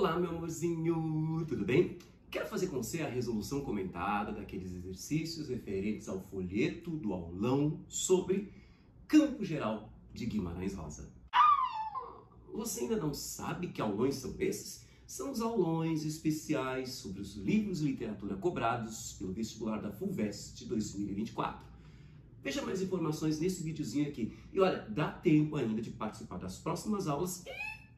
Olá, meu amorzinho, tudo bem? Quero fazer com você a resolução comentada daqueles exercícios referentes ao folheto do aulão sobre Campo Geral de Guimarães Rosa. Você ainda não sabe que aulões são esses? São os aulões especiais sobre os livros de literatura cobrados pelo vestibular da FUVEST 2024. Veja mais informações nesse videozinho aqui. E olha, dá tempo ainda de participar das próximas aulas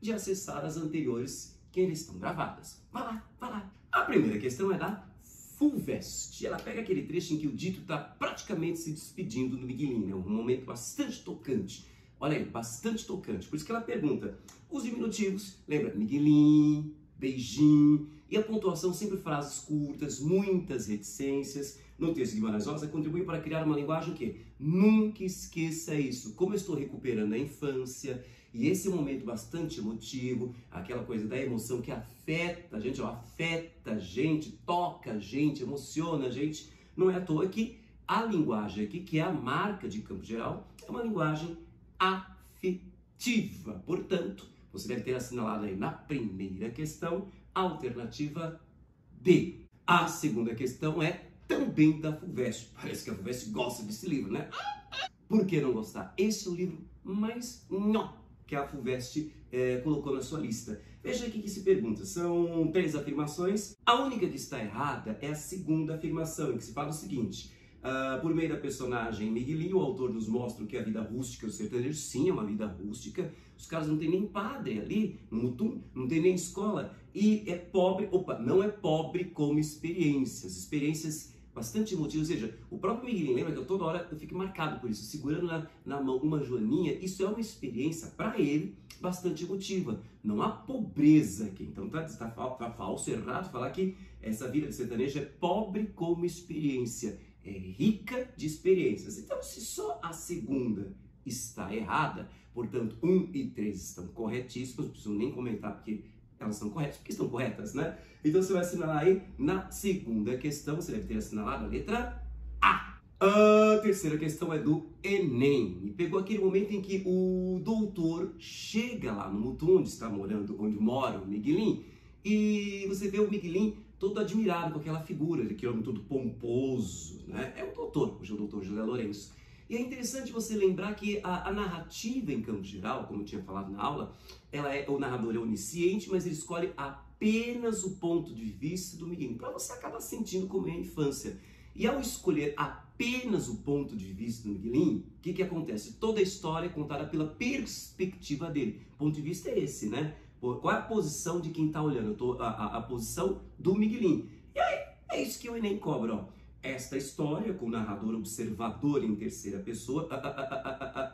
e de acessar as anteriores que ainda estão gravadas. Vai lá, vai lá. A primeira questão é da FUVEST. Ela pega aquele trecho em que o Dito está praticamente se despedindo do Miguelinho. É um momento bastante tocante. Olha aí, bastante tocante. Por isso que ela pergunta os diminutivos. Lembra? Miguelinho, beijinho. E a pontuação sempre frases curtas, muitas reticências. No texto de Guimarães Rosa, contribui para criar uma linguagem que nunca esqueça isso. Como eu estou recuperando a infância e esse momento bastante emotivo, aquela coisa da emoção que afeta a gente, afeta a gente, toca a gente, emociona a gente. Não é à toa que a linguagem aqui, que é a marca de Campo Geral, é uma linguagem afetiva. Portanto, você deve ter assinalado aí na primeira questão a alternativa D. A segunda questão é também da FUVEST. Parece que a FUVEST gosta desse livro, né? Por que não gostar? Esse é o livro mais que a FUVEST colocou na sua lista. Veja aqui que se pergunta. São 3 afirmações. A única que está errada é a segunda afirmação, em que se fala o seguinte. Por meio da personagem Miguelinho, o autor nos mostra que a vida rústica do sertanejo, sim, é uma vida rústica. Os caras não tem nem padre ali, no Mutum, não tem nem escola. E é pobre, não é pobre como experiências bastante emotivas. Ou seja, o próprio Miguelinho, lembra que toda hora eu fico marcado por isso, segurando na mão uma joaninha. Isso é uma experiência, para ele, bastante emotiva. Não há pobreza aqui. Então tá falso, errado falar que essa vida de sertanejo é pobre como experiência. É rica de experiências. Então, se só a segunda está errada, portanto, 1 e 3 estão corretíssimos, não preciso nem comentar porque elas estão corretas, porque estão corretas, né? Então, você vai assinalar aí na segunda questão, você deve ter assinalado a letra A. A terceira questão é do Enem. E pegou aquele momento em que o doutor chega lá no Mutum, onde mora o Miguelinho, e você vê o Miguelinho todo admirado com aquela figura, aquele homem todo pomposo, né? É o doutor, hoje é o doutor José Lourenço. E é interessante você lembrar que a narrativa em Campo Geral, como eu tinha falado na aula, o narrador é onisciente, mas ele escolhe apenas o ponto de vista do Miguelinho, para você acabar sentindo como é a infância. E ao escolher apenas o ponto de vista do Miguelinho, o que acontece? Toda a história é contada pela perspectiva dele. O ponto de vista é esse, né? Qual é a posição de quem está olhando? A posição do Miguelinho. E aí, é isso que o Enem cobra, ó. Esta história, com o narrador observador em terceira pessoa,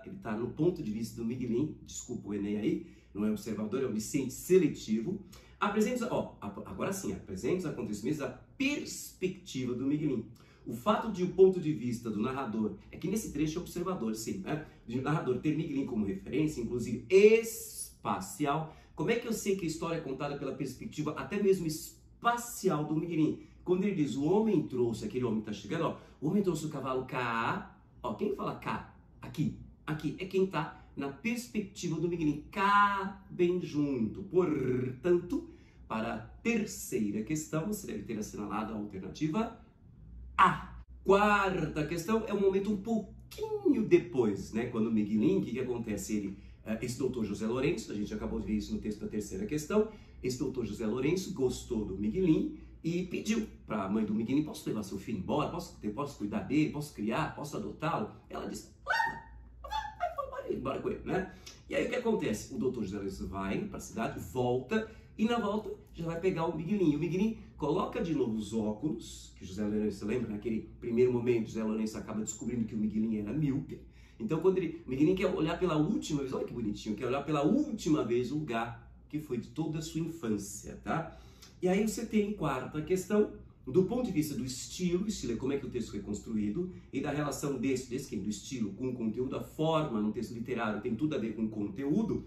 ele está no ponto de vista do Miguelinho, desculpa o Enem aí, não é observador, é onisciente seletivo. Apresenta, agora sim, apresenta os acontecimentos da perspectiva do Miguelinho. O fato de o ponto de vista do narrador, é que nesse trecho é observador, sim, né? De o narrador ter Miguelinho como referência, inclusive espacial. Como é que eu sei que a história é contada pela perspectiva até mesmo espacial do Miguelinho? Quando ele diz, o homem trouxe, aquele homem que está chegando, ó, o homem trouxe o cavalo cá, ó, quem fala cá? Aqui, é quem está na perspectiva do Miguelinho, cá bem junto. Portanto, para a terceira questão, você deve ter assinalado a alternativa A. Quarta questão é um momento um pouquinho depois, né? Quando o Miguelinho, o que acontece? Esse doutor José Lourenço, a gente acabou de ver isso no texto da terceira questão, esse doutor José Lourenço gostou do Miguelinho e pediu para a mãe do Miguelinho, posso levar seu filho embora? Posso cuidar dele? Posso criar? Posso adotá-lo? Ela disse, vai embora com ele, né? E aí o que acontece? O doutor José Lourenço vai para a cidade, volta, e na volta já vai pegar o Miguelinho. O Miguelinho coloca de novo os óculos, que o José Lourenço lembra, naquele primeiro momento, o José Lourenço acaba descobrindo que o Miguelinho era míope. Então, quando o Miguelinho quer olhar pela última vez, olha que bonitinho, quer olhar pela última vez o lugar que foi de toda a sua infância, tá? E aí você tem, quarta questão, do ponto de vista do estilo é como é que o texto foi construído, e da relação do estilo com o conteúdo, a forma no texto literário tem tudo a ver com o conteúdo.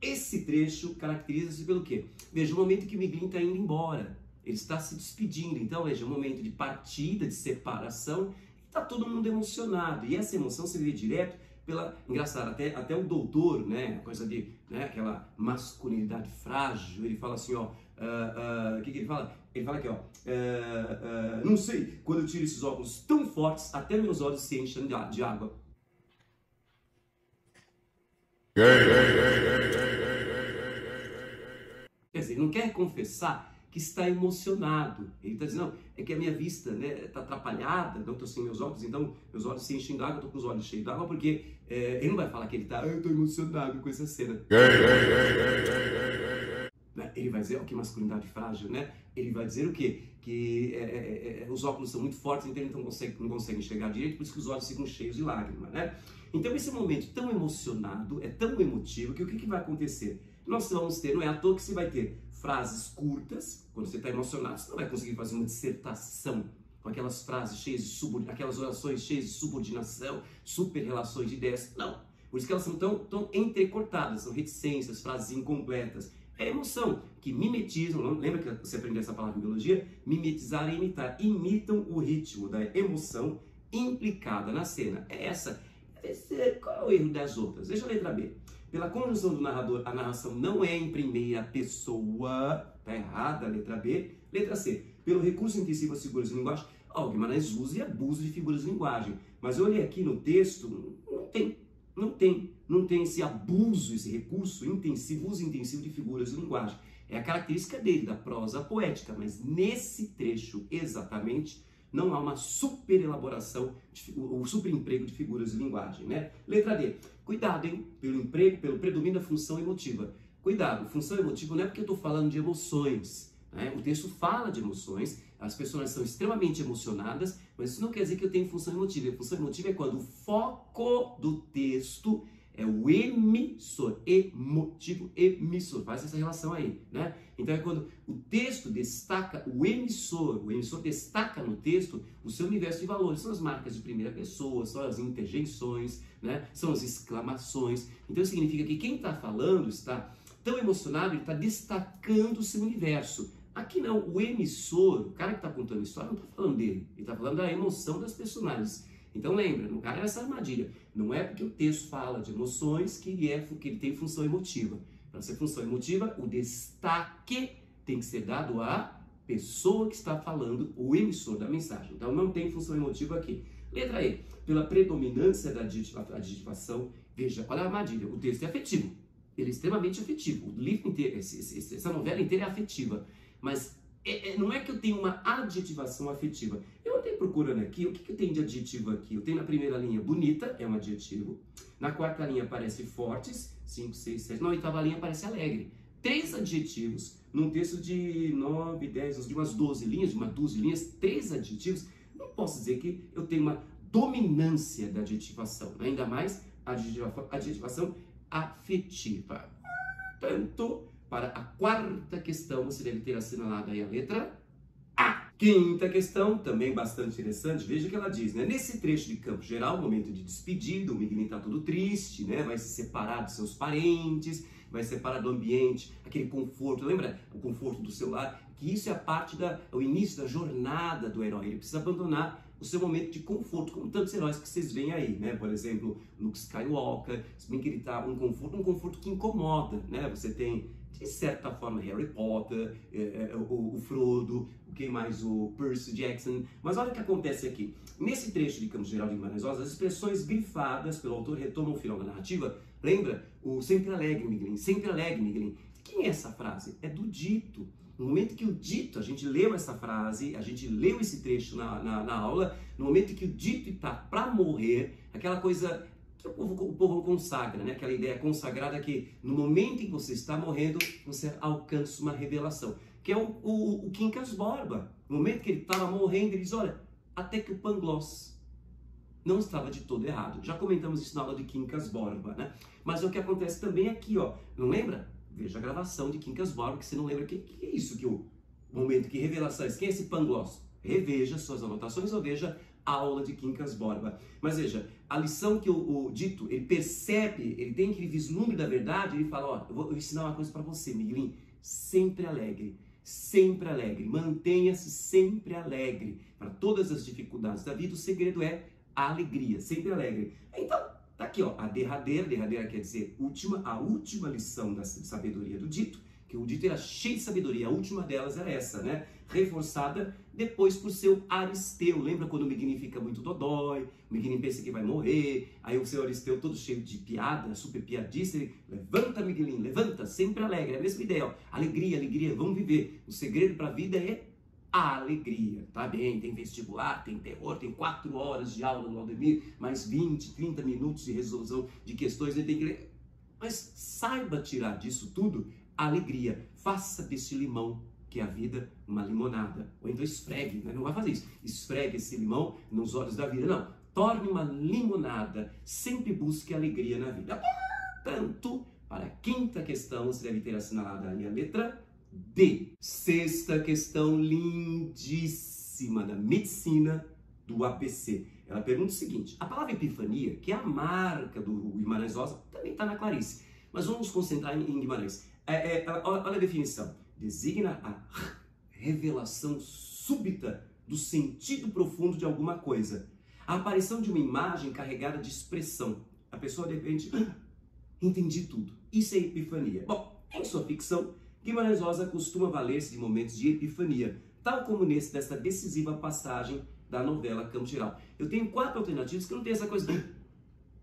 Esse trecho caracteriza-se pelo quê? Veja o momento que o Miguelinho está indo embora, ele está se despedindo, então veja o momento de partida, de separação, está todo mundo emocionado, e essa emoção se vê direto engraçado, até o doutor, né, coisa de, né, aquela masculinidade frágil, ele fala assim, ó, o que ele fala? Ele fala aqui, ó, não sei, quando eu tiro esses óculos tão fortes, até meus olhos se enchem de água. Quer dizer, ele não quer confessar que está emocionado. Ele está dizendo, não, é que a minha vista, né, está atrapalhada, não estou sem meus óculos, então meus olhos se enchem d'água, estou com os olhos cheios d'água, porque ele não vai falar que ele está, eu estou emocionado com essa cena. Ele vai dizer, ó, que masculinidade frágil, né? Ele vai dizer o quê? Que os óculos são muito fortes, então ele não consegue enxergar direito, por isso que os olhos ficam cheios de lágrimas, né? Então esse momento tão emocionado, é tão emotivo, que o que vai acontecer? Nós vamos ter, não é à toa que você vai ter frases curtas, quando você está emocionado, você não vai conseguir fazer uma dissertação com aquelas frases cheias de aquelas orações cheias de subordinação, super relações de ideias, não. Por isso que elas são tão entrecortadas, são reticências, frases incompletas. É emoção, que mimetizam, não? Lembra que você aprendeu essa palavra em biologia? Mimetizar e imitar, imitam o ritmo da emoção implicada na cena. É essa. Qual é o erro das outras? Veja a letra B. Pela conjunção do narrador, a narração não é em primeira pessoa. Está errada a letra B. Letra C. Pelo recurso intensivo às figuras de linguagem. O Guimarães usa e abusa de figuras de linguagem. Mas eu olhei aqui no texto, não tem esse abuso, esse recurso intensivo, uso intensivo de figuras de linguagem. É a característica dele, da prosa poética. Mas nesse trecho, exatamente, não há uma super elaboração, o super emprego de figuras de linguagem, né? Letra D. Cuidado, hein? Pelo predomínio da função emotiva. Cuidado, função emotiva não é porque eu estou falando de emoções, né? O texto fala de emoções, as pessoas são extremamente emocionadas, mas isso não quer dizer que eu tenho função emotiva. A função emotiva é quando o foco do texto é o emissor, emotivo, emissor, faz essa relação aí, né? Então é quando o texto destaca o emissor destaca no texto o seu universo de valores, são as marcas de primeira pessoa, são as interjeições, né? São as exclamações. Então significa que quem está falando está tão emocionado, ele está destacando o seu universo. Aqui não, o emissor, o cara que está contando a história, não está falando dele, ele está falando da emoção das personagens. Então lembra, não cai nessa armadilha. Não é porque o texto fala de emoções que ele tem função emotiva. Para ser função emotiva, o destaque tem que ser dado à pessoa que está falando, o emissor da mensagem. Então não tem função emotiva aqui. Letra E. Pela predominância da adjetivação, veja, olha a armadilha, o texto é afetivo. Ele é extremamente afetivo. O livro inteiro, essa novela inteira é afetiva. Mas não é que eu tenho uma adjetivação afetiva. Eu até procurando aqui, o que eu tenho de adjetivo aqui? Eu tenho na primeira linha bonita, é um adjetivo. Na quarta linha aparece fortes, 5, 6, 7. Na oitava linha aparece alegre. 3 adjetivos num texto de 9, 10, de umas 12 linhas, de umas 12 linhas, 3 adjetivos. Não posso dizer que eu tenho uma dominância da adjetivação, ainda mais adjetivação afetiva. Portanto, para a quarta questão, você deve ter assinalado aí a letra A. Quinta questão, também bastante interessante, veja o que ela diz, né? Nesse trecho de campo geral, momento de despedida, o Miguelinho está todo triste, né? Vai se separar dos seus parentes, vai se separar do ambiente, aquele conforto, lembra o conforto do seu lar? Que isso é a parte o início da jornada do herói, ele precisa abandonar o seu momento de conforto, como tantos heróis que vocês veem aí, né? Por exemplo, Luke Skywalker, se bem que ele está um conforto que incomoda, né? Você tem, de certa forma, Harry Potter, o Frodo, quem mais? O Percy Jackson. Mas olha o que acontece aqui. Nesse trecho de Campos Geral de Guimarães Rosa, as expressões grifadas pelo autor retomam o final da narrativa. Lembra? O sempre alegre, Miguelinho, sempre alegre, Miguelinho. Quem é essa frase? É do dito. No momento que o dito, a gente leu essa frase, a gente leu esse trecho na aula, no momento que o dito está para morrer, aquela coisa que o povo consagra, né? Aquela ideia consagrada que no momento em que você está morrendo, você alcança uma revelação, que é o Quincas Borba. No momento que ele estava morrendo, ele diz, olha, até que o Pangloss não estava de todo errado. Já comentamos isso na aula de Quincas Borba, né? Mas é o que acontece também aqui, ó. Não lembra? Veja a gravação de Quincas Borba, que você não lembra que é isso, o momento, que revelações, quem é esse Pangloss? Reveja suas anotações ou veja a aula de Quincas Borba. Mas veja, a lição que o dito, ele percebe, ele tem aquele vislumbre da verdade, ele fala, ó, eu vou ensinar uma coisa para você, Miguelinho, sempre alegre, mantenha-se sempre alegre. Para todas as dificuldades da vida, o segredo é a alegria, sempre alegre. Então, tá aqui, ó, a derradeira quer dizer última, a última lição da sabedoria do dito, que o dito era cheio de sabedoria, a última delas era essa, né? Reforçada depois por seu Aristeu. Lembra quando o Miguelinho fica muito dodói, o Miguelinho pensa que vai morrer, aí o seu Aristeu todo cheio de piada, super piadista, ele levanta, Miguelinho, levanta, sempre alegre, é a mesma ideia, ó, alegria, alegria, vamos viver. O segredo para a vida é a alegria, tá bem? Tem vestibular, tem terror, tem 4 horas de aula no Aldemir, mais 20, 30 minutos de resolução de questões, ele tem que ler. Mas saiba tirar disso tudo a alegria. Faça desse limão, que é a vida, uma limonada. Ou então esfregue, né? Não vai fazer isso. Esfregue esse limão nos olhos da vida, não. Torne uma limonada. Sempre busque alegria na vida. Portanto, para a quinta questão, você deve ter assinalado aí a letra D. Sexta questão lindíssima da medicina do ABC. Ela pergunta o seguinte: a palavra epifania, que é a marca do Guimarães Rosa, também está na Clarice. Mas vamos nos concentrar em Guimarães. Olha a definição. Designa a revelação súbita do sentido profundo de alguma coisa. A aparição de uma imagem carregada de expressão. A pessoa, de repente, entendi tudo. Isso é epifania. Bom, em sua ficção, Guimarães Rosa costuma valer-se de momentos de epifania, tal como nesse desta decisiva passagem da novela Campo Geral. Eu tenho 4 alternativas que não tem essa coisa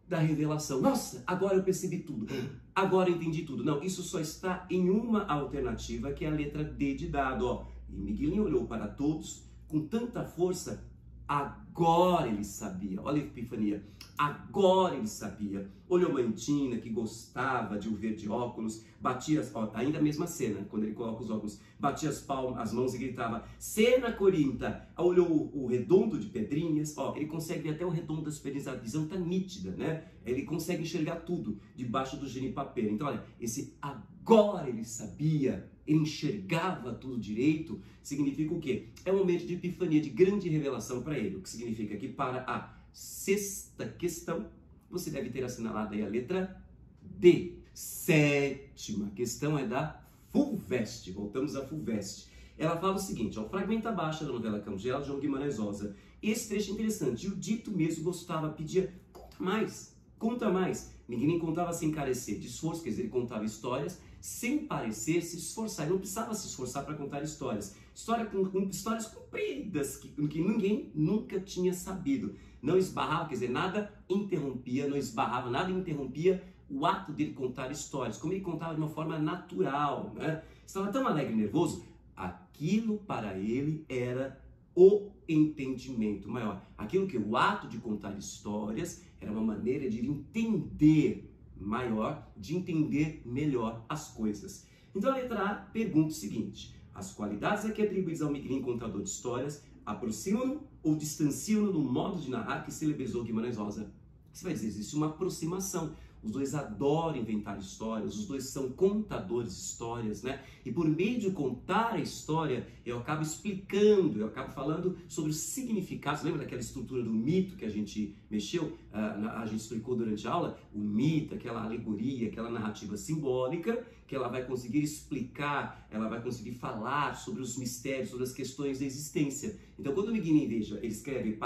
da revelação. Nossa, agora eu percebi tudo. Agora eu entendi tudo. Não, isso só está em uma alternativa, que é a letra D de dado. Ó. E Miguelinho olhou para todos com tanta força. Agora ele sabia. Olha a epifania. Agora ele sabia. Olhou Mantina, que gostava de o ver de óculos, batia, ó, ainda a mesma cena, quando ele coloca os óculos, batia as mãos e gritava: cena Corinta. Olhou o redondo de Pedrinhas, ó, ele consegue ver até o redondo das Pedrinhas, a visão tá nítida, né? Ele consegue enxergar tudo debaixo do genipapeiro. Então, olha, esse agora ele sabia, ele enxergava tudo direito, significa o quê? É um momento de epifania, de grande revelação para ele, o que significa que para a sexta questão, você deve ter assinalado aí a letra D. Sétima questão é da FUVEST. Voltamos à FUVEST. Ela fala o seguinte, ó, fragmento abaixo da novela Campo Geral, de João Guimarães Rosa. Esse trecho é interessante. E o dito mesmo gostava, pedia, conta mais, conta mais. Ninguém contava sem carecer de esforço, quer dizer, ele contava histórias sem parecer se esforçar. Ele não precisava se esforçar para contar histórias. Histórias compridas, que ninguém nunca tinha sabido. Não esbarrava, quer dizer, nada interrompia, não esbarrava, nada interrompia o ato dele contar histórias, como ele contava de uma forma natural, né? Estava tão alegre e nervoso, aquilo para ele era o entendimento maior. Aquilo que o ato de contar histórias era uma maneira de entender maior, de entender melhor as coisas. Então a letra A pergunta o seguinte: as qualidades aqui atribuídas ao Miguelinho contador de histórias aproximam-no ou distanciam-no do modo de narrar que celebrizou Guimarães Rosa? Você vai dizer, existe uma aproximação. Os dois adoram inventar histórias, os dois são contadores de histórias, né? E por meio de contar a história, eu acabo explicando, eu acabo falando sobre os significados. Lembra daquela estrutura do mito que a gente mexeu? A gente explicou durante a aula? O mito, aquela alegoria, aquela narrativa simbólica, que ela vai conseguir explicar, ela vai conseguir falar sobre os mistérios, sobre as questões da existência. Então, quando o Miguelinho, veja, ele escreve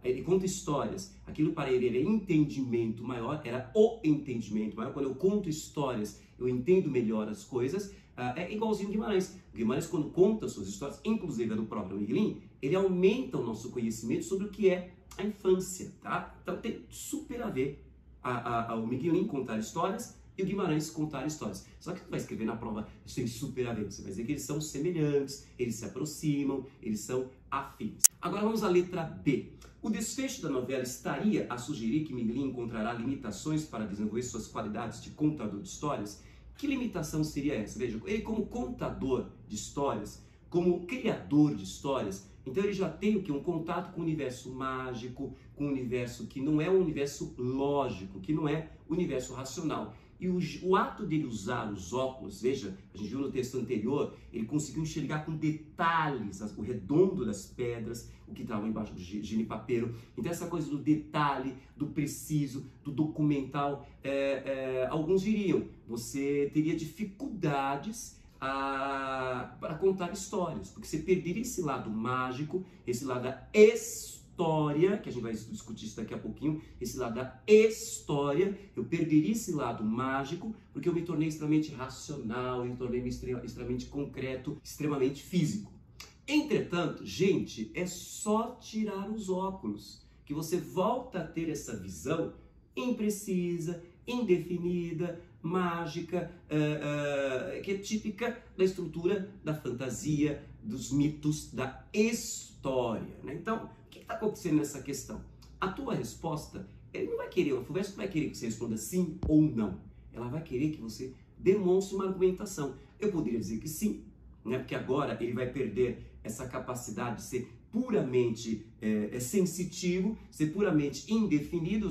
ele conta histórias, aquilo para ele era entendimento maior, era o entendimento maior. Quando eu conto histórias, eu entendo melhor as coisas. É igualzinho o Guimarães. O Guimarães, quando conta suas histórias, inclusive a do próprio Miguelinho, ele aumenta o nosso conhecimento sobre o que é a infância, tá? Então tem super a ver o Miguelinho contar histórias e o Guimarães contar histórias. Só que tu vai escrever na prova, isso tem super a ver. Você vai dizer que eles são semelhantes, eles se aproximam, eles são afins. Agora vamos à letra B. O desfecho da novela estaria a sugerir que Miguelinho encontrará limitações para desenvolver suas qualidades de contador de histórias? Que limitação seria essa? Veja, ele como contador de histórias, como criador de histórias, então ele já tem o que? Um contato com o universo mágico, com o universo que não é um universo lógico, que não é o universo racional. E o ato dele usar os óculos, veja, a gente viu no texto anterior, ele conseguiu enxergar com detalhes o redondo das pedras, o que estava embaixo do genipapeiro. Então essa coisa do detalhe, do preciso, do documental, alguns diriam, você teria dificuldades para contar histórias, porque você perderia esse lado mágico, esse lado da história, que a gente vai discutir isso daqui a pouquinho, esse lado da história, eu perderia esse lado mágico, porque eu me tornei extremamente racional, eu me tornei extremamente concreto, extremamente físico. Entretanto, gente, é só tirar os óculos que você volta a ter essa visão imprecisa, indefinida, mágica, que é típica da estrutura da fantasia, dos mitos, da história, né? Então, o que está acontecendo nessa questão? A tua resposta, ele não vai querer, a FUVEST não vai querer que você responda sim ou não. Ela vai querer que você demonstre uma argumentação. Eu poderia dizer que sim, né? Porque agora ele vai perder essa capacidade de ser puramente sensitivo, ser puramente indefinido.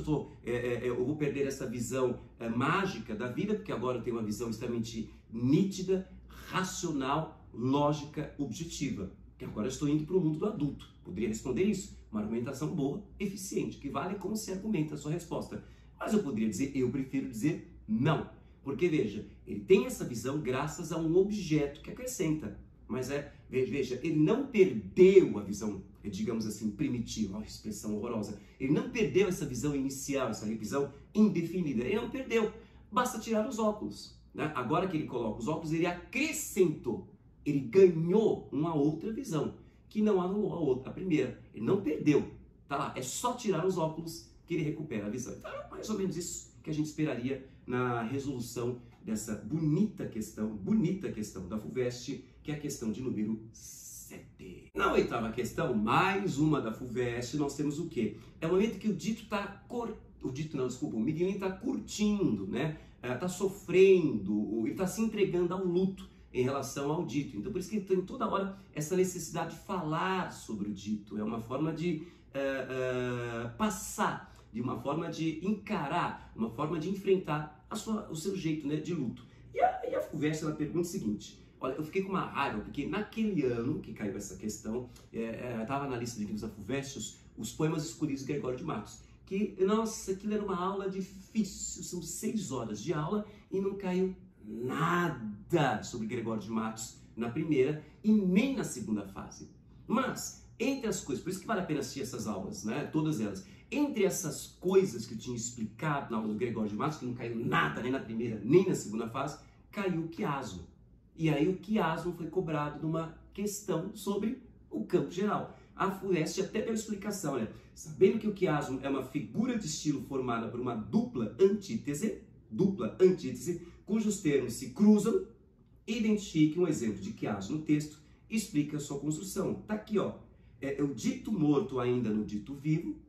Eu vou perder essa visão mágica da vida, porque agora eu tenho uma visão extremamente nítida, racional, lógica, objetiva. Que agora eu estou indo para o mundo do adulto. Poderia responder isso. Uma argumentação boa, eficiente, que vale como se argumenta a sua resposta. Mas eu poderia dizer, eu prefiro dizer não. Porque, veja, ele tem essa visão graças a um objeto que acrescenta. Mas veja, ele não perdeu a visão, digamos assim, primitiva, uma expressão horrorosa. Ele não perdeu essa visão inicial, essa visão indefinida. Ele não perdeu. Basta tirar os óculos, né? Agora que ele coloca os óculos, ele acrescentou. Ele ganhou uma outra visão, que não anulou a primeira. Ele não perdeu. Tá lá, é só tirar os óculos que ele recupera a visão. Então, é mais ou menos isso que a gente esperaria na resolução dessa bonita questão da FUVEST, que é a questão de número 7. Na oitava questão, mais uma da FUVEST, nós temos o quê? É o momento que o dito está o Miguelinho está curtindo, né? Está sofrendo, ele está se entregando ao luto em relação ao dito. Então, por isso que ele tem toda hora essa necessidade de falar sobre o dito. É uma forma de passar, de uma forma de encarar, uma forma de enfrentar o seu jeito, né, de luto. E a FUVEST, ela pergunta o seguinte: olha, eu fiquei com uma raiva, porque naquele ano que caiu essa questão, estava na lista de livros da FUVEST os poemas escolhidos de Gregório de Matos. Que, nossa, aquilo era uma aula difícil, são 6 horas de aula e não caiu nada sobre Gregório de Matos na primeira e nem na segunda fase. Mas, entre as coisas, por isso que vale a pena assistir essas aulas, né, todas elas, entre essas coisas que eu tinha explicado na aula do Gregório de Matos, que não caiu nada nem na primeira nem na segunda fase, caiu o quiasmo. E aí o quiasmo foi cobrado numa questão sobre o campo geral. A FUVEST até deu explicação, né? Sabendo que o quiasmo é uma figura de estilo formada por uma dupla antítese, cujos termos se cruzam, identifique um exemplo de quiasmo no texto e explique a sua construção. Tá aqui, ó. É o dito morto ainda no dito vivo,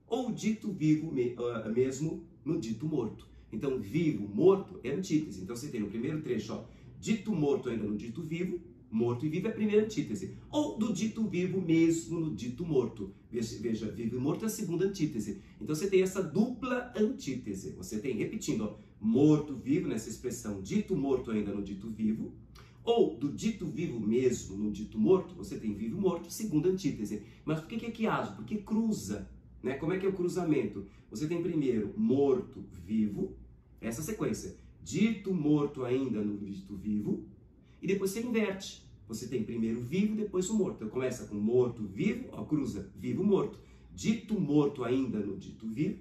ou o dito vivo mesmo no dito morto. Então, vivo, morto é antítese. Então, você tem no primeiro trecho, ó, dito morto ainda no dito vivo, morto e vivo é a primeira antítese. Ou do dito vivo mesmo no dito morto. Veja, vivo e morto é a segunda antítese. Então, você tem essa dupla antítese. Você tem, repetindo, ó, morto, vivo, nessa expressão, dito morto ainda no dito vivo. Ou do dito vivo mesmo no dito morto, você tem vivo e morto, segunda antítese. Mas por que é quiasmo? Porque cruza. Né? Como é que é o cruzamento? Você tem primeiro morto, vivo, essa sequência. Dito morto ainda no dito vivo, e depois você inverte. Você tem primeiro vivo, depois o morto. Então começa com morto, vivo, ó, cruza, vivo, morto. Dito morto ainda no dito vivo,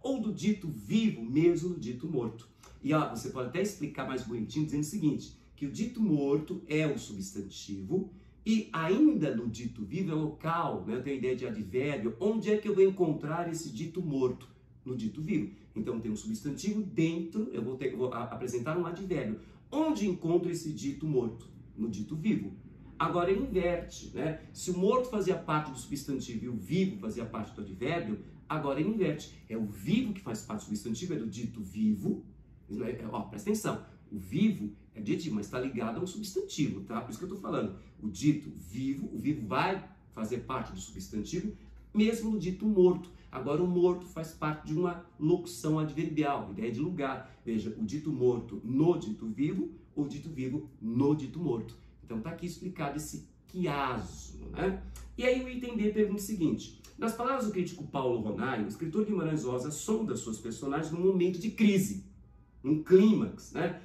ou do dito vivo mesmo no dito morto. E ó, você pode até explicar mais bonitinho dizendo o seguinte, que o dito morto é o substantivo, e ainda no dito vivo é local, né? Eu tenho a ideia de advérbio. Onde é que eu vou encontrar esse dito morto? No dito vivo. Então tem um substantivo dentro, eu vou apresentar um advérbio. Onde encontro esse dito morto? No dito vivo. Agora ele inverte, né? Se o morto fazia parte do substantivo e o vivo fazia parte do advérbio, agora ele inverte. É o vivo que faz parte do substantivo, é do dito vivo. Ó, presta atenção. O vivo é adjetivo, mas está ligado a um substantivo, tá? Por isso que eu estou falando. O dito vivo, o vivo vai fazer parte do substantivo, mesmo no dito morto. Agora, o morto faz parte de uma locução adverbial, ideia de lugar. Veja, o dito morto no dito vivo, ou o dito vivo no dito morto. Então, está aqui explicado esse quiasmo, né? E aí, o item D pergunta o seguinte. Nas palavras do crítico Paulo Ronai, o escritor Guimarães Rosa sonda suas personagens num momento de crise, num clímax, né?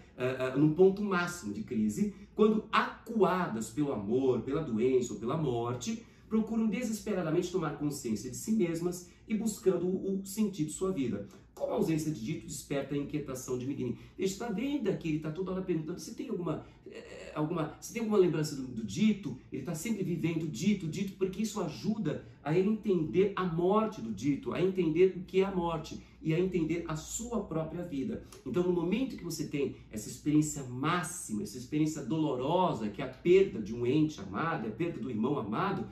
Num ponto máximo de crise, quando acuadas pelo amor, pela doença ou pela morte, procuram desesperadamente tomar consciência de si mesmas e buscando o sentido de sua vida. Como a ausência de dito desperta a inquietação de Miguelinho? Ele está vendo aqui, ele está toda hora perguntando se tem alguma lembrança do dito. Ele está sempre vivendo dito, porque isso ajuda a ele entender a morte do dito, a entender o que é a morte e a entender a sua própria vida. Então, no momento que você tem essa experiência máxima, essa experiência dolorosa, que é a perda de um ente amado, é a perda do irmão amado,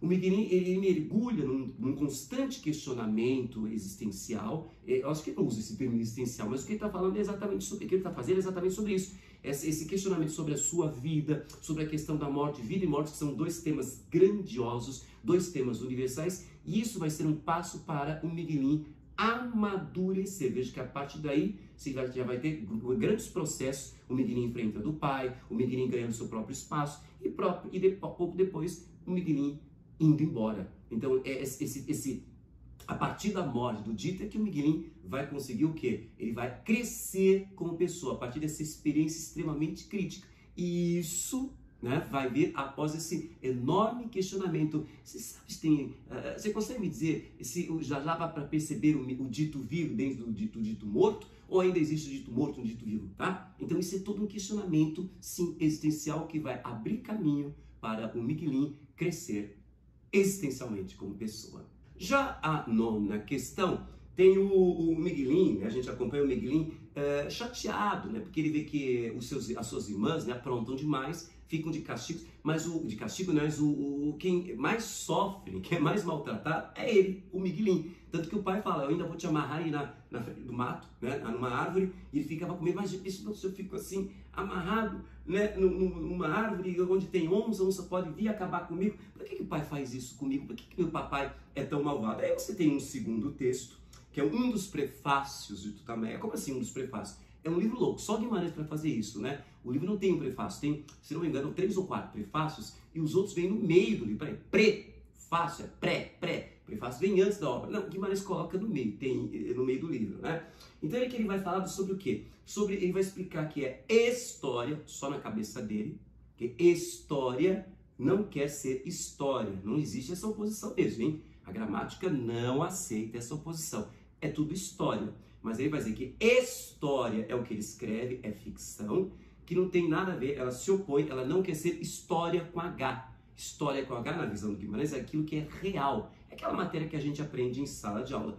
o Miguelinho, ele mergulha num constante questionamento existencial. Eu acho que ele não usa esse termo existencial, mas o que ele está falando é exatamente sobre, o que ele está fazendo é exatamente sobre isso. Esse questionamento sobre a sua vida, sobre a questão da morte, vida e morte, que são dois temas grandiosos, dois temas universais, e isso vai ser um passo para o Miguelinho amadurecer. Veja que a partir daí você já vai ter grandes processos, o Miguelinho enfrentando o pai, o Miguelinho ganhando seu próprio espaço, e pouco depois o Miguelinho indo embora. Então, a partir da morte do dito é que o Miguelinho vai conseguir o quê? Ele vai crescer como pessoa, a partir dessa experiência extremamente crítica. E isso, né, vai vir após esse enorme questionamento. Você sabe se tem... você consegue me dizer se já dá para perceber o dito vivo dentro do dito morto? Ou ainda existe o dito morto e o dito vivo, tá? Então, isso é todo um questionamento, sim, existencial, que vai abrir caminho para o Miguelinho crescer existencialmente como pessoa. Já a nona questão tem o Miguelinho, né? A gente acompanha o Miguelinho chateado, né? Porque ele vê que as suas irmãs, né, aprontam demais, ficam de castigo, mas quem mais sofre, quem é mais maltratado é ele, o Miguelinho. Tanto que o pai fala: eu ainda vou te amarrar aí na frente do mato, né, numa árvore, e ele ficava com medo. Mas se eu fico assim, amarrado, né, numa árvore onde tem onça, a onça pode vir acabar comigo. Por que o pai faz isso comigo? Por que meu papai é tão malvado? Aí você tem um segundo texto, que é um dos prefácios de Tutameia. Como assim um dos prefácios? É um livro louco, só Guimarães para fazer isso, né? O livro não tem um prefácio, tem, se não me engano, 3 ou 4 prefácios, e os outros vêm no meio do livro. Prefácio, prefácio vem antes da obra. Não, Guimarães coloca no meio, tem no meio do livro, né? Então ele vai falar sobre o quê? Ele vai explicar que é história, só na cabeça dele, que história não quer ser história. Não existe essa oposição mesmo, hein? A gramática não aceita essa oposição. É tudo história. Mas ele vai dizer que história é o que ele escreve, é ficção, que não tem nada a ver, ela se opõe, ela não quer ser história com H. História com H, na visão do Guimarães, é aquilo que é real. É aquela matéria que a gente aprende em sala de aula.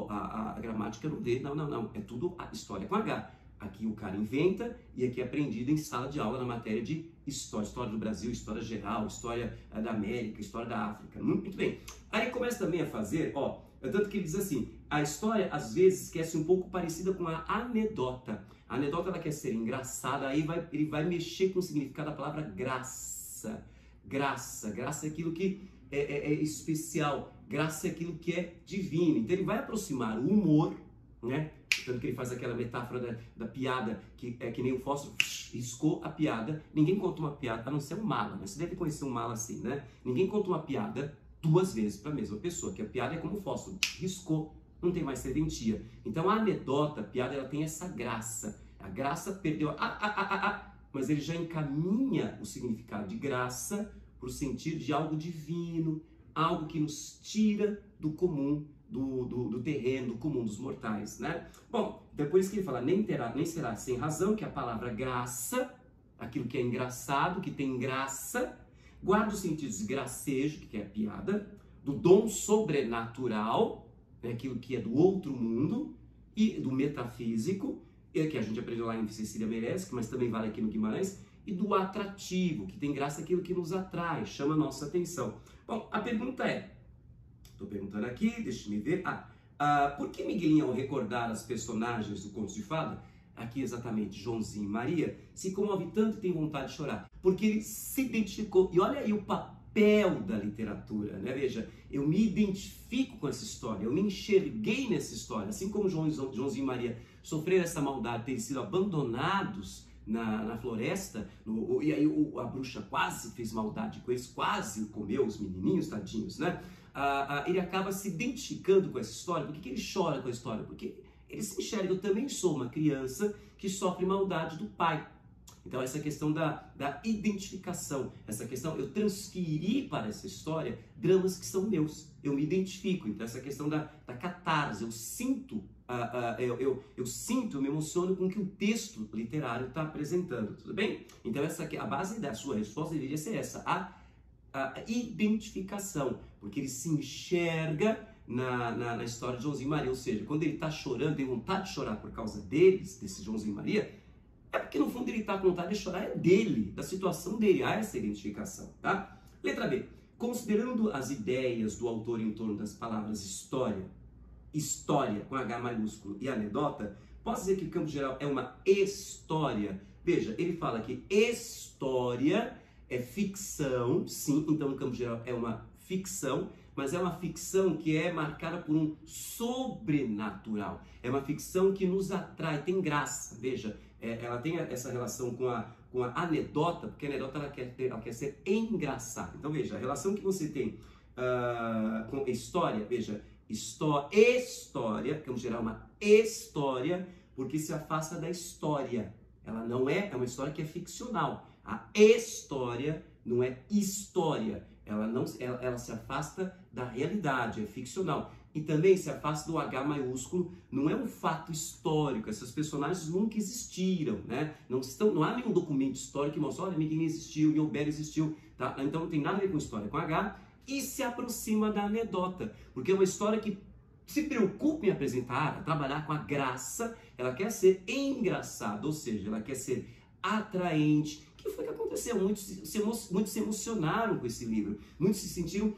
A gramática não vê, não. É tudo a história com H. Aqui o cara inventa e aqui é aprendido em sala de aula na matéria de história. História do Brasil, história geral, história da América, história da África. Muito bem. Aí começa também a fazer, tanto que ele diz assim: a história às vezes quer ser um pouco parecida com a anedota. A anedota ela quer ser engraçada, aí ele vai mexer com o significado da palavra graça. Graça é aquilo que é especial, graça é aquilo que é divino. Então ele vai aproximar o humor, né? Tanto que ele faz aquela metáfora da piada, que é que nem o fósforo riscou a piada. Ninguém conta uma piada, a não ser um mala, né? Você deve conhecer um mala assim, né? Ninguém conta uma piada 2 vezes para a mesma pessoa, que a piada é como o fósforo, riscou, não tem mais serventia. Então a anedota, a piada, ela tem essa graça. A graça perdeu mas ele já encaminha o significado de graça para o sentido de algo divino, algo que nos tira do comum, do terreno, do comum dos mortais, né? Bom, depois que ele fala, nem será sem razão, que a palavra graça, aquilo que é engraçado, que tem graça, guarda os sentidos de gracejo, que é a piada, do dom sobrenatural, né, aquilo que é do outro mundo, e do metafísico, que a gente aprendeu lá em Cecília Meirelles, mas também vale aqui no Guimarães, e do atrativo, que tem graça aquilo que nos atrai, chama a nossa atenção. Bom, a pergunta é, estou perguntando aqui, deixa eu ver, por que Miguelinho, ao recordar as personagens do Conto de Fada, aqui exatamente Joãozinho e Maria, se comove tanto e tem vontade de chorar? Porque ele se identificou, e olha aí o papel da literatura, né? Veja, eu me identifico com essa história, eu me enxerguei nessa história, assim como Joãozinho e Maria sofreram essa maldade, terem sido abandonados na floresta, e aí a bruxa quase fez maldade com eles, quase comeu os menininhos, tadinhos, né? Ele acaba se identificando com essa história. Por que ele chora com a história? Porque ele se enxerga, eu também sou uma criança que sofre maldade do pai. Então, essa questão da identificação, essa questão, eu transferi para essa história dramas que são meus, eu me identifico. Então, essa questão da catarse, eu sinto, eu me emociono com o que o texto literário está apresentando, tudo bem? Então, essa aqui, a base da sua resposta deveria ser essa, a identificação, porque ele se enxerga na história de Joãozinho e Maria, ou seja, quando ele está chorando, tem vontade de chorar por causa deles, desse Joãozinho e Maria, é porque no fundo ele está com vontade de chorar é dele, da situação dele, há essa identificação, tá? Letra B. Considerando as ideias do autor em torno das palavras história com H maiúsculo e anedota, posso dizer que o campo geral é uma história? Veja, ele fala que história é ficção, sim, então o campo geral é uma ficção, mas é uma ficção que é marcada por um sobrenatural. É uma ficção que nos atrai, tem graça. Veja, ela tem essa relação com a anedota, porque a anedota ela quer ser engraçada. Então veja, a relação que você tem com história, veja, história, que vamos gerar uma história, porque se afasta da história. Ela não é uma história que é ficcional. A história não é história. Ela se afasta da realidade, é ficcional. E também se afasta do H maiúsculo, não é um fato histórico, essas personagens nunca existiram, né? Não há nenhum documento histórico que mostra, olha, Miguelinho existiu, Yobel existiu, tá? Então não tem nada a ver com história, com H, e se aproxima da anedota, porque é uma história que se preocupa em apresentar, trabalhar com a graça, ela quer ser engraçada, ou seja, ela quer ser atraente. O que foi que aconteceu? Muitos se emocionaram com esse livro, muitos se sentiram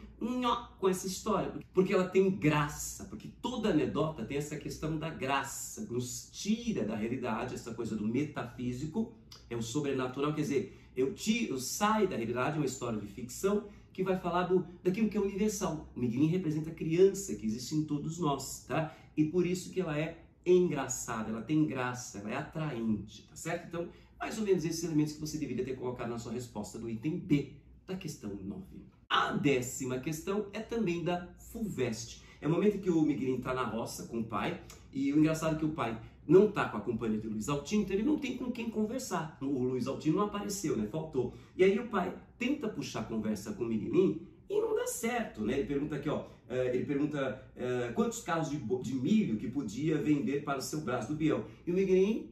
com essa história, porque ela tem graça, porque toda anedota tem essa questão da graça, nos tira da realidade, essa coisa do metafísico, é o sobrenatural, quer dizer, eu saio da realidade, é uma história de ficção, que vai falar daquilo que é universal. O Miguelinho representa a criança que existe em todos nós, tá? E por isso que ela é engraçada, ela tem graça, ela é atraente, tá certo? Então, mais ou menos esses elementos que você deveria ter colocado na sua resposta do item B da questão 9. A 10ª questão é também da FUVEST. É o momento que o Miguelinho está na roça com o pai, e o engraçado é que o pai não está com a companhia de Luiz Altino, então ele não tem com quem conversar. O Luiz Altino não apareceu, né? Faltou. E aí o pai tenta puxar conversa com o Miguelinho e não dá certo, né? Ele pergunta aqui, ó, quantos carros de milho que podia vender para o seu braço do Biel. E o Miguelinho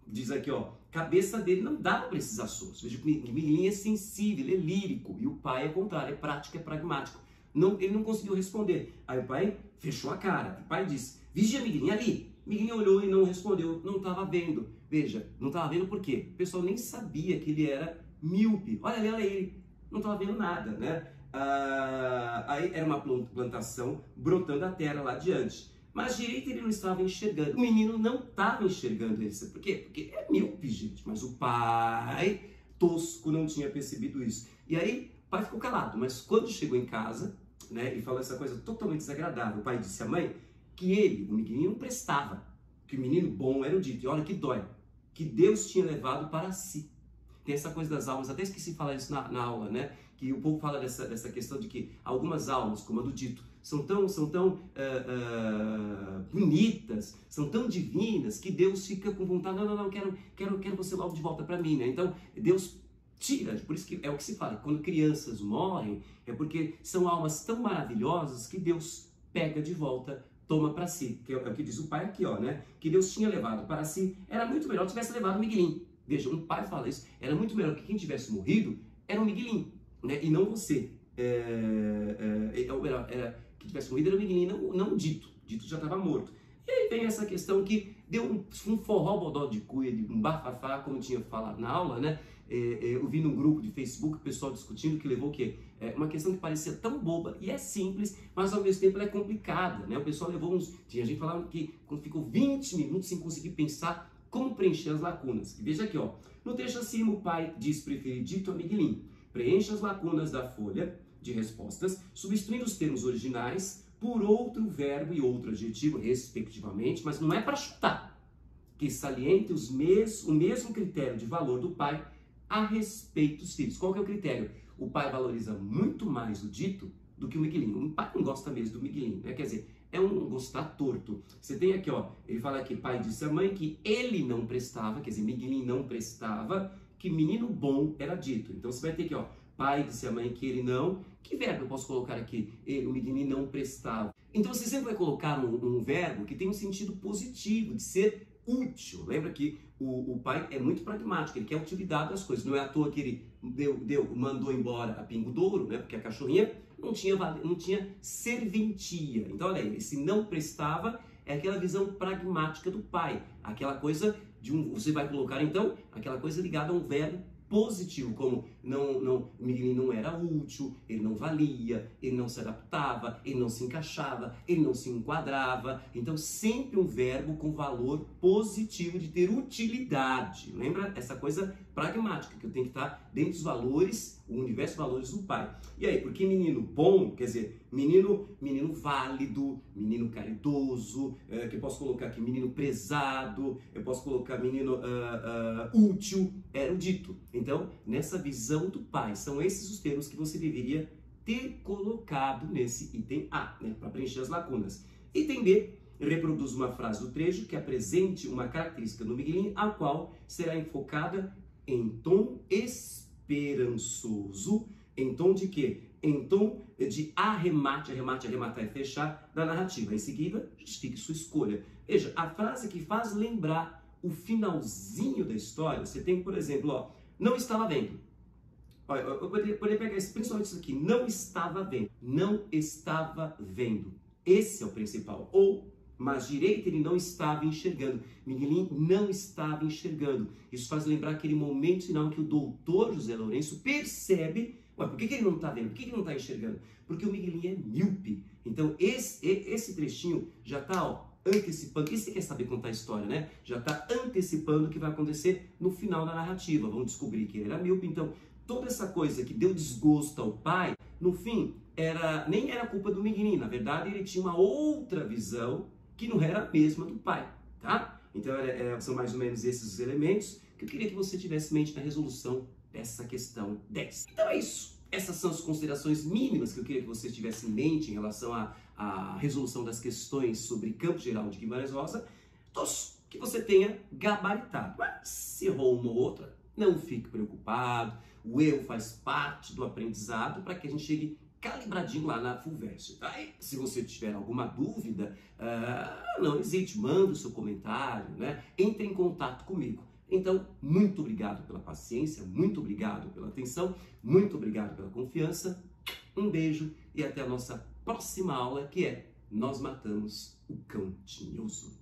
diz aqui, ó, cabeça dele não dá para esses assuntos. Veja que o Miguelinho é sensível, ele é lírico, e o pai é contrário, é prático, é pragmático. Ele não conseguiu responder. Aí o pai fechou a cara. O pai disse, vigia Miguelinho ali. Miguelinho olhou e não respondeu, não estava vendo. Veja, não estava vendo por quê? O pessoal nem sabia que ele era míope. Olha ele, não estava vendo nada, né? Aí era uma plantação brotando da terra lá adiante. Mas direito ele não estava enxergando. O menino não estava enxergando ele. Por quê? Porque é míope, gente. Mas o pai, tosco, não tinha percebido isso. E aí, o pai ficou calado. Mas quando chegou em casa, né, e falou essa coisa totalmente desagradável, o pai disse à mãe que o Miguelinho, não prestava. Que o menino bom era o dito. E olha que dói. Que Deus tinha levado para si. Tem essa coisa das almas. Até esqueci de falar isso na aula, né? Que o povo fala dessa questão de que algumas almas, como a do dito, são tão bonitas, são tão divinas, que Deus fica com vontade, não, quero você logo de volta para mim, né? Então, Deus tira, por isso que é o que se fala, quando crianças morrem, é porque são almas tão maravilhosas que Deus pega de volta, toma para si, que é o que diz o pai aqui, ó, né? Que Deus tinha levado para si, era muito melhor que tivesse levado o Miguelinho. Veja, um pai fala isso, era muito melhor que quem tivesse morrido era o Miguelinho, né? E não você. Era que tivesse morrido era o Miguelinho, não o Dito. Dito já estava morto. E aí vem essa questão que deu um forró bodó de cuia, de um bafafá, como eu tinha falado na aula, né? Eu vi num grupo de Facebook o pessoal discutindo que levou o quê? Uma questão que parecia tão boba e é simples, mas ao mesmo tempo ela é complicada, né? O pessoal levou tinha gente falando que quando ficou 20 minutos sem conseguir pensar como preencher as lacunas. E veja aqui, ó. No texto acima, o pai diz preferir Dito a Miguelinho. Preencha as lacunas da folha de respostas, substituindo os termos originais por outro verbo e outro adjetivo, respectivamente, mas não é para chutar, que saliente o mesmo critério de valor do pai a respeito dos filhos. Qual que é o critério? O pai valoriza muito mais o Dito do que o Miguelinho. O pai não gosta mesmo do Miguelinho, né? Quer dizer, é um gostar torto. Você tem aqui, ó, ele fala aqui, pai disse à mãe que ele não prestava, quer dizer, Miguelinho não prestava, que menino bom era dito. Então você vai ter aqui, ó, pai disse à mãe que ele não. Que verbo eu posso colocar aqui? O Miguelinho não prestava. Então você sempre vai colocar um verbo que tem um sentido positivo, de ser útil. Lembra que o pai é muito pragmático, ele quer utilidade das coisas. Não é à toa que ele mandou embora a Pingo Douro, né? Porque a cachorrinha não tinha serventia. Então, olha aí, esse não prestava é aquela visão pragmática do pai. Aquela coisa você vai colocar, então, aquela coisa ligada a um verbo positivo, como o Miguelinho não era útil, ele não valia, ele não se adaptava, ele não se encaixava, ele não se enquadrava. Então, sempre um verbo com valor positivo de ter utilidade. Lembra essa coisa pragmática, que eu tenho que estar dentro dos valores, o universo de valores do pai. E aí, porque menino bom, quer dizer, menino válido, menino caridoso, que eu posso colocar aqui menino prezado, eu posso colocar menino útil, erudito. Então, nessa visão do pai, são esses os termos que você deveria ter colocado nesse item A, né, para preencher as lacunas. Item B, reproduz uma frase do trecho que apresente uma característica do Miguelinho, a qual será enfocada em tom esperançoso, em tom de quê? Em tom de arrematar é fechar da narrativa. Em seguida, justifique sua escolha. Veja, a frase que faz lembrar o finalzinho da história, você tem, por exemplo, ó, não estava vendo. Olha, eu poderia pegar principalmente isso aqui, não estava vendo. Não estava vendo. Esse é o principal. Ou, mas direito ele não estava enxergando. Miguelinho não estava enxergando. Isso faz lembrar aquele momento final em que o doutor José Lourenço percebe, ué, por que ele não está vendo? Por que ele não está enxergando? Porque o Miguelinho é míope. Então, esse trechinho já está, ó, antecipando. E você quer saber contar a história, né? Já está antecipando o que vai acontecer no final da narrativa. Vamos descobrir que ele era míope. Então, toda essa coisa que deu desgosto ao pai, no fim, nem era culpa do Miguelinho. Na verdade, ele tinha uma outra visão que não era a mesma do pai, tá? Então, são mais ou menos esses os elementos que eu queria que você tivesse em mente na resolução dessa questão 10. Então é isso. Essas são as considerações mínimas que eu queria que você tivesse em mente em relação à resolução das questões sobre Campo Geral de Guimarães Rosa. Que você tenha gabaritado. Mas se errou uma ou outra, não fique preocupado. O erro faz parte do aprendizado para que a gente chegue calibradinho lá na Fulvestre, tá? E se você tiver alguma dúvida, não hesite, manda o seu comentário, né? Entre em contato comigo. Então, muito obrigado pela paciência, muito obrigado pela atenção, muito obrigado pela confiança. Um beijo e até a nossa próxima aula, que é Nós Matamos o Cão Tinhoso.